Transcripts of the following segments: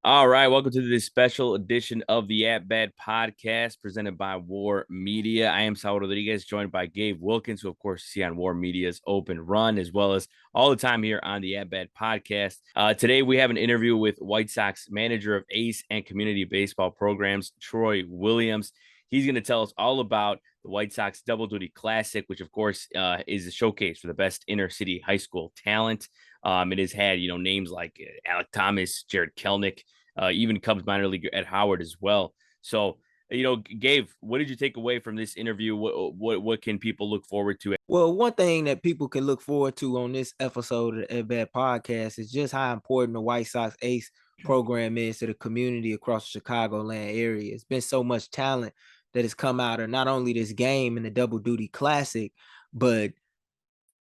All right, welcome to this special edition of the At Bat podcast presented by War Media. I am Saul Rodriguez, joined by Gabe Wilkins, who, of course, you see on War Media's Open Run, as well as all the time here on the At Bat podcast. Today, we have an interview with White Sox manager of ACE and community baseball programs, Troy Williams. He's going to tell us all about the White Sox Double Duty Classic, which, of course, is a showcase for the best inner city high school talent. It has had, names like Alec Thomas, Jared Kelnick, even Cubs minor leaguer Ed Howard as well. So, Gabe, what did you take away from this interview? What can people look forward to? Well, one thing that people can look forward to on this episode of the At Bat podcast is just how important the White Sox Ace program is to the community across the Chicagoland area. It's been so much talent that has come out of not only this game and the Double Duty Classic, but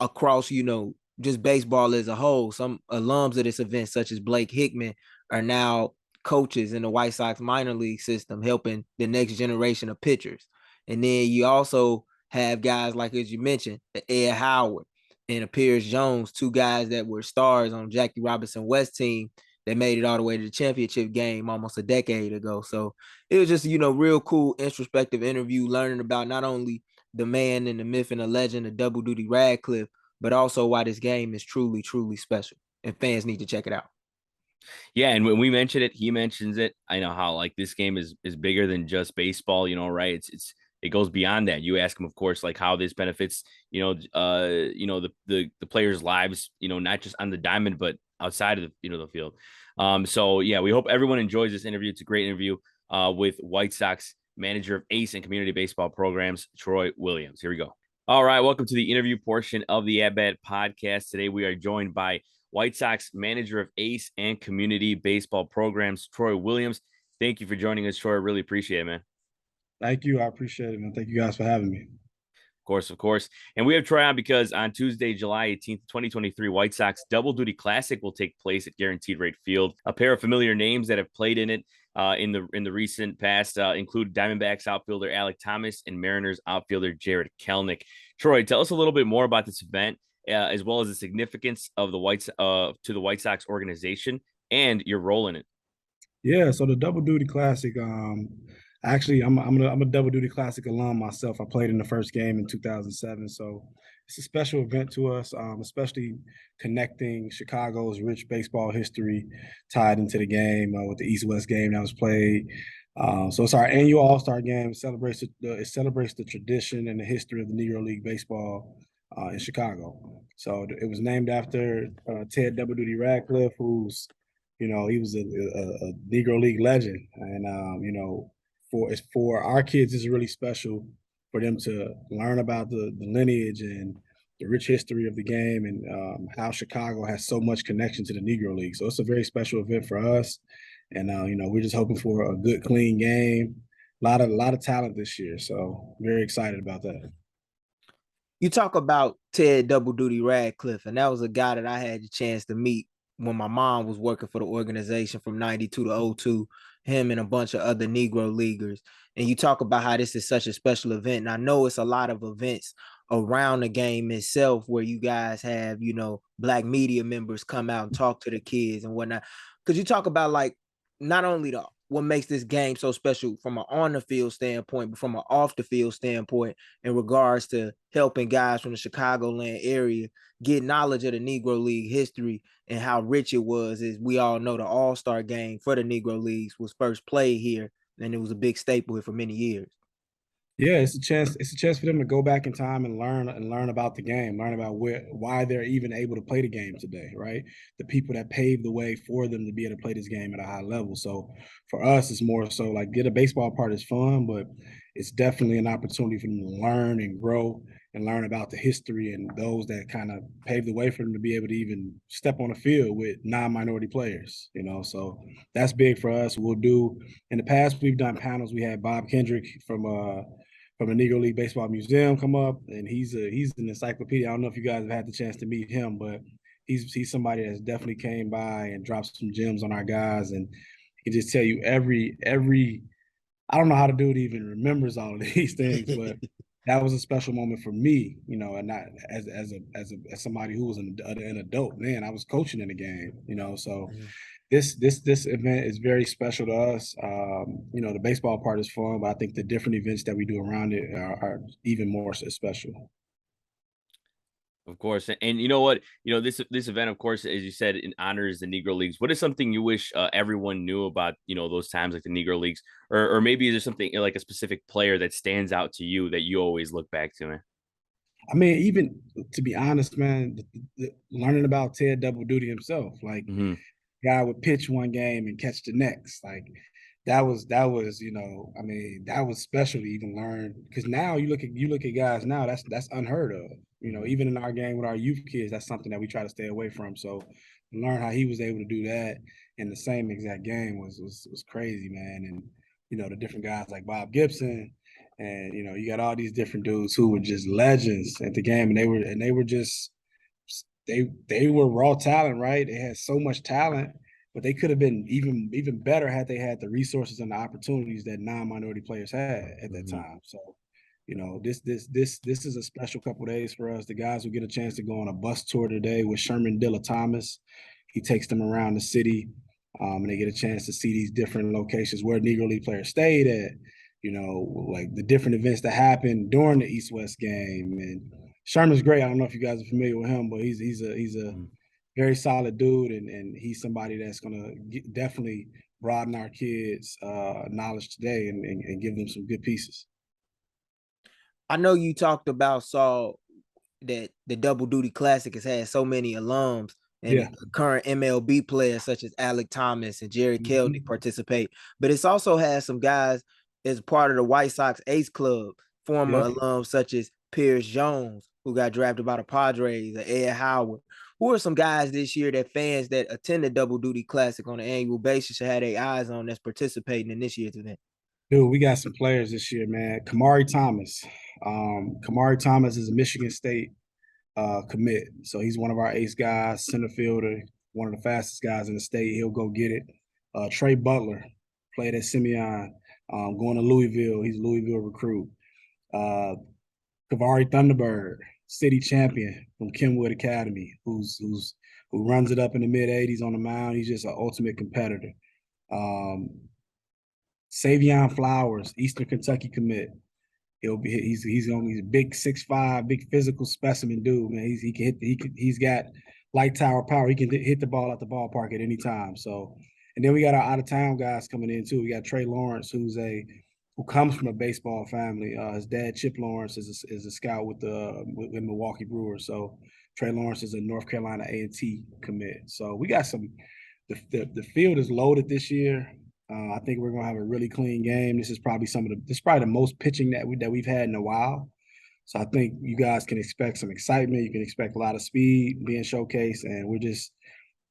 across, just baseball as a whole. Some alums of this event, such as Blake Hickman, are now coaches in the White Sox minor league system, helping the next generation of pitchers. And then you also have guys like, as you mentioned, Ed Howard and Piers Jones, two guys that were stars on Jackie Robinson West team that made it all the way to the championship game almost a decade ago. So it was just, real cool, introspective interview, learning about not only the man and the myth and the legend of Double Duty Radcliffe, but also why this game is truly, truly special. And fans need to check it out. Yeah, and when we mention it, he mentions it. I know how like this game is bigger than just baseball, right? It goes beyond that. You ask him, of course, like how this benefits, the players' lives, not just on the diamond, but outside of the field. So yeah, we hope everyone enjoys this interview. It's a great interview with White Sox manager of ACE and community baseball programs, Troy Williams. Here we go. All right, welcome to the interview portion of the At Bat podcast. Today we are joined by White Sox manager of ACE and community baseball programs, Troy Williams. Thank you for joining us, Troy. I really appreciate it, man. Thank you. I appreciate it, man. Thank you guys for having me. Of course. And we have Troy on because on Tuesday, July 18th, 2023, White Sox Double Duty Classic will take place at Guaranteed Rate Field. A pair of familiar names that have played in it in the recent past include Diamondbacks outfielder Alec Thomas and Mariners outfielder Jared Kelnick. Troy, tell us a little bit more about this event, as well as the significance of the to the White Sox organization and your role in it. Yeah, so the Double Duty Classic, actually, I'm a Double Duty Classic alum myself. I played in the first game in 2007, so it's a special event to us, especially connecting Chicago's rich baseball history tied into the game with the East-West game that was played. So it's our annual All-Star game. It celebrates the tradition and the history of the Negro League baseball in Chicago. So it was named after Ted Double Duty Radcliffe, who's he was a Negro League legend, and for our kids, it's really special for them to learn about the lineage and the rich history of the game and how Chicago has so much connection to the Negro League. So it's a very special event for us, and we're just hoping for a good, clean game. A lot of talent this year, so very excited about that. You talk about Ted Double Duty Radcliffe, and that was a guy that I had the chance to meet when my mom was working for the organization from 92 to 02, him and a bunch of other Negro leaguers. And you talk about how this is such a special event. And I know it's a lot of events around the game itself where you guys have, Black media members come out and talk to the kids and whatnot. Could you talk about like not only what makes this game so special from an on the field standpoint, but from an off the field standpoint in regards to helping guys from the Chicagoland area get knowledge of the Negro League history and how rich it was? As we all know, the All-Star game for the Negro Leagues was first played here, and it was a big staple here for many years. Yeah, it's a chance. It's a chance for them to go back in time and learn about the game, learn about why they're even able to play the game today, right? The people that paved the way for them to be able to play this game at a high level. So for us, it's more so like a baseball part is fun, but it's definitely an opportunity for them to learn and grow and learn about the history and those that kind of paved the way for them to be able to even step on the field with non-minority players, So that's big for us. We'll do in the past, we've done panels. We had Bob Kendrick from the Negro League Baseball Museum come up, and he's an encyclopedia. I don't know if you guys have had the chance to meet him, but he's somebody that's definitely came by and dropped some gems on our guys, and he can just tell you every I don't know how to do it even remembers all of these things, but that was a special moment for me, and not as somebody who was an adult. Man, I was coaching in the game, so this event is very special to us. The baseball part is fun, but I think the different events that we do around it are even more so special. Of course, and you know what? This event, of course, as you said, in honors the Negro Leagues. What is something you wish everyone knew about those times like the Negro Leagues, or maybe there's something like a specific player that stands out to you that you always look back to, man? I mean, even to be honest, man, learning about Ted Double Duty himself, like Hmm. guy would pitch one game and catch the next. Like I mean, that was special to even learn because now you look at guys now, that's unheard of. Hmm. Even in our game with our youth kids, that's something that we try to stay away from. So learn how he was able to do that in the same exact game was crazy, man. And the different guys like Bob Gibson, and you got all these different dudes who were just legends at the game, and they were just they were raw talent, right? They had so much talent, but they could have been even better had they had the resources and the opportunities that non-minority players had at that Hmm. time. So, this is a special couple days for us. The guys will get a chance to go on a bus tour today with Sherman Dilla Thomas. He takes them around the city, and they get a chance to see these different locations where Negro League players stayed at. Like the different events that happened during the East-West game. And Sherman's great. I don't know if you guys are familiar with him, but he's a very solid dude, and he's somebody that's gonna definitely broaden our kids' knowledge today and give them some good pieces. I know you talked about Saul that the Double Duty Classic has had so many alums and Yeah. current MLB players such as Alec Thomas and Jerry Kelnick Mhm. participate, but it's also had some guys as part of the White Sox Ace Club, former Yep. alums such as Pierce Jones, who got drafted by the Padres, and Ed Howard. Who are some guys this year that fans that attend the Double Duty Classic on an annual basis should have their eyes on that's participating in this year's event? Dude, we got some players this year, man. Kamari Thomas. Kamari Thomas is a Michigan State commit. So he's one of our ace guys, center fielder, one of the fastest guys in the state. He'll go get it. Trey Butler played at Simeon, going to Louisville. He's a Louisville recruit. Uh, Kavari Thunderbird, city champion from Kenwood Academy, who runs it up in the mid 80s on the mound. He's just an ultimate competitor. Um, Savion Flowers, Eastern Kentucky commit. He's a big 6'5", big physical specimen dude, man. He's got light tower power. He can hit the ball at the ballpark at any time. So, and then we got our out of town guys coming in too. We got Trey Lawrence, who comes from a baseball family. His dad Chip Lawrence is a scout with Milwaukee Brewers. So Trey Lawrence is a North Carolina A&T commit. So we got some. The field is loaded this year. I think we're gonna have a really clean game. This is probably the most pitching that we've had in a while. So I think you guys can expect some excitement. You can expect a lot of speed being showcased, and we're just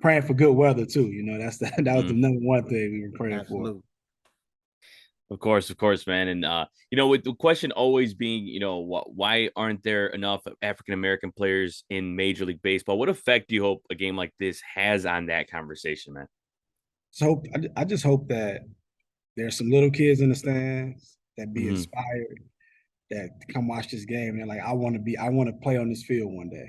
praying for good weather too. That was the number one thing we were praying for. Absolutely. Of course, man. And with the question always being, why aren't there enough African American players in Major League Baseball? What effect do you hope a game like this has on that conversation, man? So I just hope that there's some little kids in the stands that be Hmm. inspired, that come watch this game and they're like, I want to play on this field one day.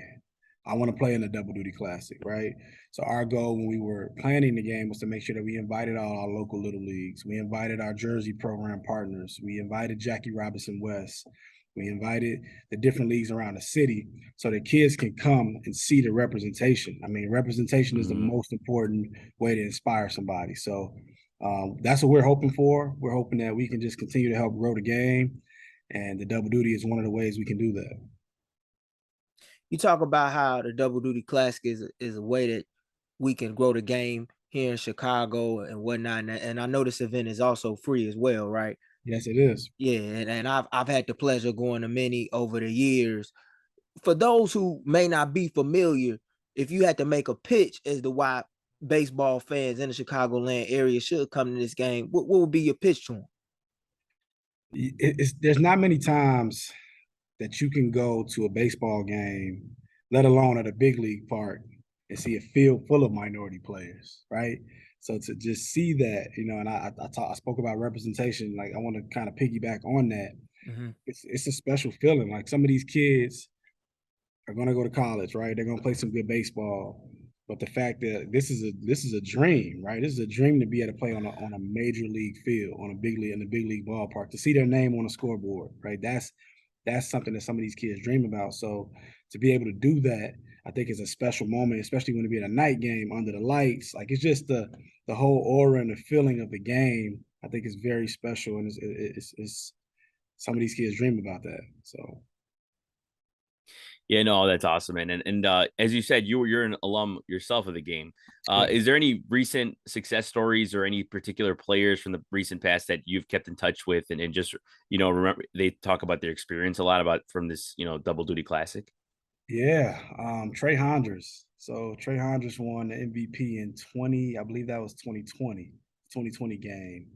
I want to play in the Double Duty Classic, right? So our goal when we were planning the game was to make sure that we invited all our local little leagues. We invited our Jersey program partners. We invited Jackie Robinson West. We invited the different leagues around the city so that kids can come and see the representation. I mean, representation is the Hmm. most important way to inspire somebody. So that's what we're hoping for. We're hoping that we can just continue to help grow the game, and the Double Duty is one of the ways we can do that. You talk about how the Double Duty Classic is a way that we can grow the game here in Chicago and whatnot. And I know this event is also free as well, right? Yes, it is. Yeah, and I've had the pleasure of going to many over the years. For those who may not be familiar, if you had to make a pitch as to why baseball fans in the Chicagoland area should come to this game, what would be your pitch to them? There's not many times that you can go to a baseball game, let alone at a big league park, and see a field full of minority players, right? So to just see that, and I spoke about representation. Like I want to kind of piggyback on that. Mhm. It's a special feeling. Like some of these kids are going to go to college, right? They're going to play some good baseball. But the fact that this is a dream, right? This is a dream to be able to play on a major league field, on a big league in the big league ballpark, to see their name on a scoreboard, right? That's something that some of these kids dream about. So to be able to do that, I think is a special moment, especially when it be in a night game under the lights. Like, it's just the whole aura and the feeling of the game. I think is very special, and it's some of these kids dream about that. So Yeah, no, that's awesome, man. And as you said, you're an alum yourself of the game. Is there any recent success stories or any particular players from the recent past that you've kept in touch with, and just remember they talk about their experience a lot about from this double duty classic? yeah, Trey Honders. So Trey Honders won the MVP in 20, I believe that was 2020 game.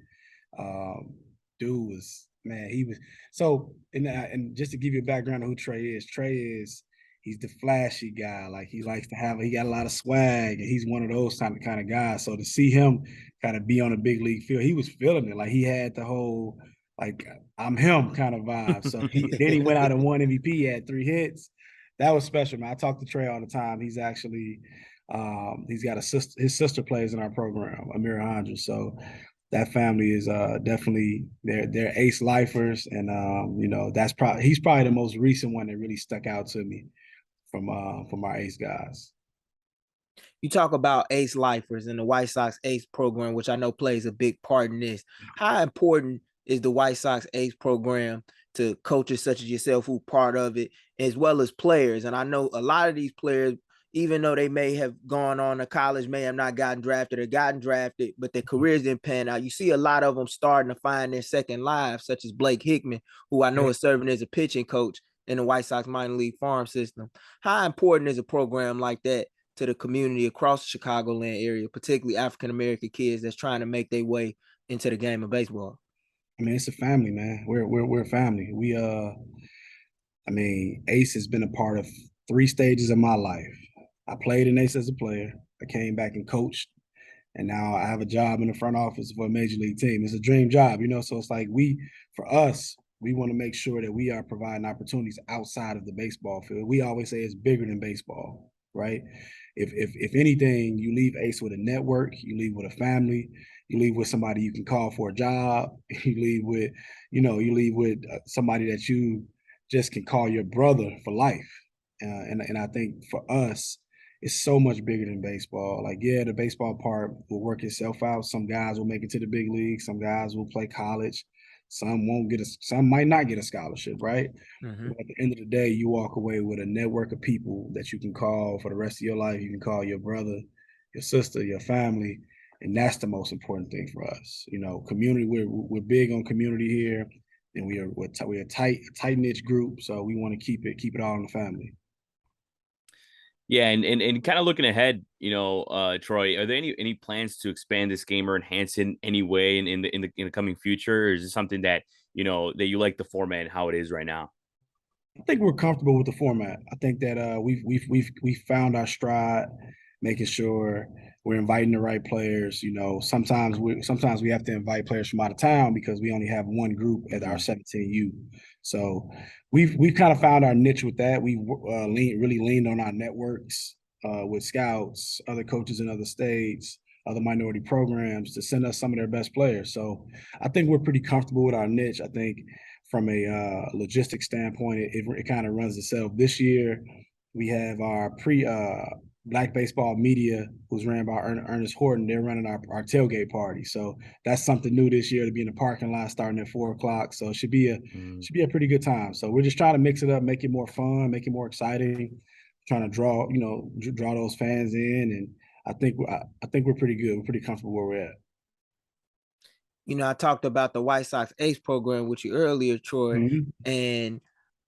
Um, Dude was, man, he was so. And just to give you a background of who Trey is he's the flashy guy. Like, he likes to have, he got a lot of swag, and he's one of those kind of guys. So to see him kind of be on a big league field, he was feeling it. Like, he had the whole like I'm him kind of vibe. So he went out and won MVP. He had 3 hits. That was special, man. I talk to Trey all the time. He's actually he's got a sister. His sister plays in our program, Amira Hodges. So that family is definitely they're ace lifers, and he's probably the most recent one that really stuck out to me from our ace guys. You talk about ace lifers and the White Sox ace program, which I know plays a big part in this. How important is the White Sox ace program to coaches such as yourself who part of it, as well as players? And I know a lot of these players, even though they may have gone on to college, may have not gotten drafted or gotten drafted, but their careers didn't pan out. You see a lot of them starting to find their second lives, such as Blake Hickman, who I know is serving as a pitching coach in the White Sox minor league farm system. How important is a program like that to the community across the Chicagoland area, particularly African-American kids that's trying to make their way into the game of baseball? I mean, it's a family, man. We're a family. Ace has been a part of 3 stages of my life. I played in Ace as a player. I came back and coached, and now I have a job in the front office for a major league team. It's a dream job, So it's like for us, we want to make sure that we are providing opportunities outside of the baseball field. We always say it's bigger than baseball, right? If anything, you leave Ace with a network, you leave with a family, you leave with somebody you can call for a job, you leave with somebody that you just can call your brother for life. And I think for us, it's so much bigger than baseball. Like, yeah, the baseball part will work itself out. Some guys will make it to the big league. Some guys will play college. Some might not get a scholarship, right? Mm-hmm. But at the end of the day, you walk away with a network of people that you can call for the rest of your life. You can call your brother, your sister, your family, and that's the most important thing for us. Community. We're big on community here, and we're a tight knit group. So we want to keep it all in the family. Yeah, and kind of looking ahead, Troy, are there any plans to expand this game or enhance it in any way in the coming future, or is it something that that you like the format and how it is right now? I think we're comfortable with the format. I think that we've found our stride, making sure we're inviting the right players. Sometimes we have to invite players from out of town because we only have one group at our 17U. So we've kind of found our niche with that. We've really leaned on our networks with scouts, other coaches in other states, other minority programs to send us some of their best players. So I think we're pretty comfortable with our niche. I think from a logistics standpoint, it kind of runs itself. This year, we have our Black Baseball Media, who's ran by Ernest Horton. They're running our tailgate party. So that's something new this year, to be in the parking lot starting at 4:00. So it should be a pretty good time. So we're just trying to mix it up, make it more fun, make it more exciting, trying to draw those fans in. And I think we're pretty good. We're pretty comfortable where we're at. I talked about the White Sox Ace program with you earlier, Troy, Mm-hmm. and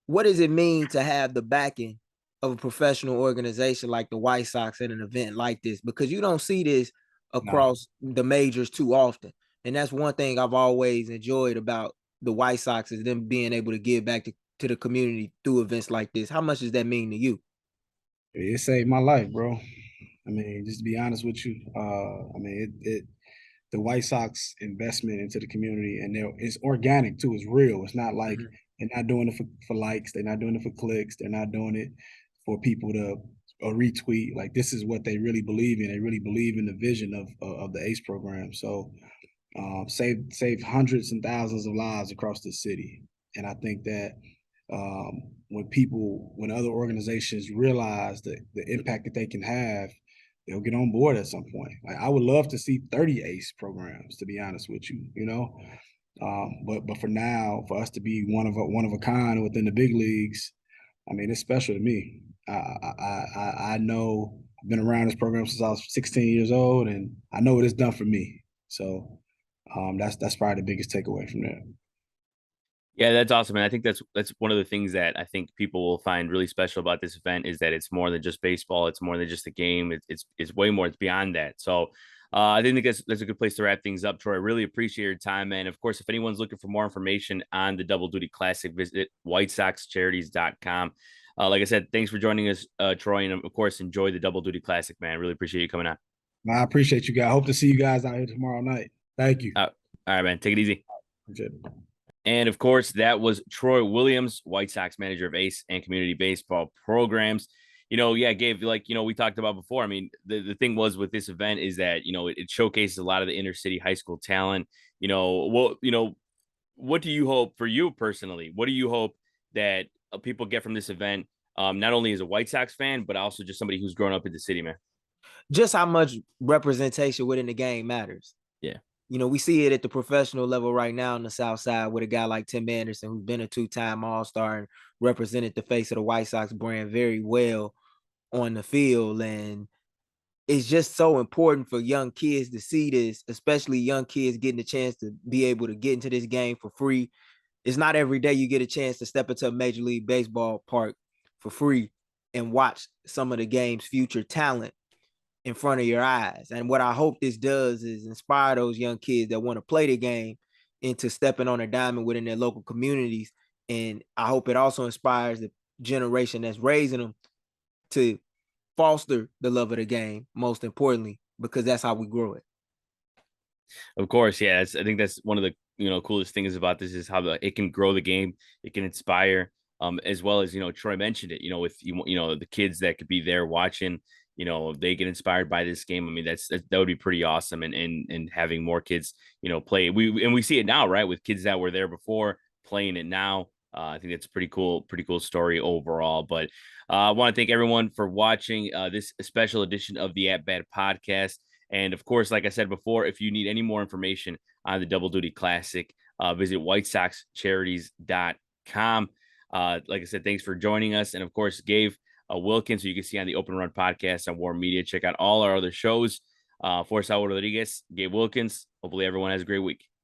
what does it mean to have the backing of a professional organization like the White Sox at an event like this? Because you don't see this across the majors too often. And that's one thing I've always enjoyed about the White Sox, is them being able to give back to the community through events like this. How much does that mean to you? It saved my life, bro. Just to be honest with you, the White Sox investment into the community, and it's organic too. It's real. It's not like they're not doing it for likes. They're not doing it for clicks. They're not doing it for people to or retweet. Like, this is what they really believe in. They really believe in the vision of the ACE program. So saved hundreds and thousands of lives across the city. And I think that when other organizations realize the impact that they can have, they'll get on board at some point. Like, I would love to see 30 ACE programs, to be honest with you, you know. But for now, for us to be one of a kind within the big leagues, I mean, it's special to me. I know I've been around this program since I was 16 years old, and I know what it's done for me. So that's probably the biggest takeaway from that. Yeah, that's awesome. And I think that's one of the things that I think people will find really special about this event is that it's more than just baseball. It's more than just a game. It's way more. It's beyond that. So I think that's a good place to wrap things up, Troy. I really appreciate your time, man. Of course, if anyone's looking for more information on the Double Duty Classic, visit whitesoxcharities.com. Like I said, thanks for joining us, Troy. And of course, enjoy the Double Duty Classic, man. I really appreciate you coming on. I appreciate you guys. Hope to see you guys out here tomorrow night. Thank you. All right, man. Take it easy. Appreciate it. And of course, that was Troy Williams, White Sox manager of ACE and community baseball programs. Yeah, Gabe, like, we talked about before. I mean, the thing was with this event is that, it showcases a lot of the inner city high school talent. What do you hope for you personally? What do you hope that people get from this event? Not only as a White Sox fan, but also just somebody who's grown up in the city, man. Just how much representation within the game matters. Yeah. We see it at the professional level right now on the South Side with a guy like Tim Anderson, who's been a two-time All-Star and represented the face of the White Sox brand very well on the field. And it's just so important for young kids to see this, especially young kids getting a chance to be able to get into this game for free. It's not every day you get a chance to step into a Major League Baseball park for free and watch some of the game's future talent in front of your eyes. And what I hope this does is inspire those young kids that want to play the game into stepping on a diamond within their local communities. And I hope it also inspires the generation that's raising them to foster the love of the game, most importantly, because that's how we grow it. Of course, yeah. I think that's one of the coolest things about this is how it can grow the game, it can inspire, as well as Troy mentioned it. With the kids that could be there watching, they get inspired by this game. I mean, that would be pretty awesome, and having more kids play. We see it now, right, with kids that were there before playing it now. I think that's a pretty cool story overall. But I want to thank everyone for watching this special edition of the At Bat podcast. And of course, like I said before, if you need any more information on the Double Duty Classic, visit whitesoxcharities.com. Like I said, thanks for joining us. And of course, Gabe Wilkins, who you can see on the Open Run podcast on War Media. Check out all our other shows. For Saul Rodriguez, Gabe Wilkins. Hopefully everyone has a great week.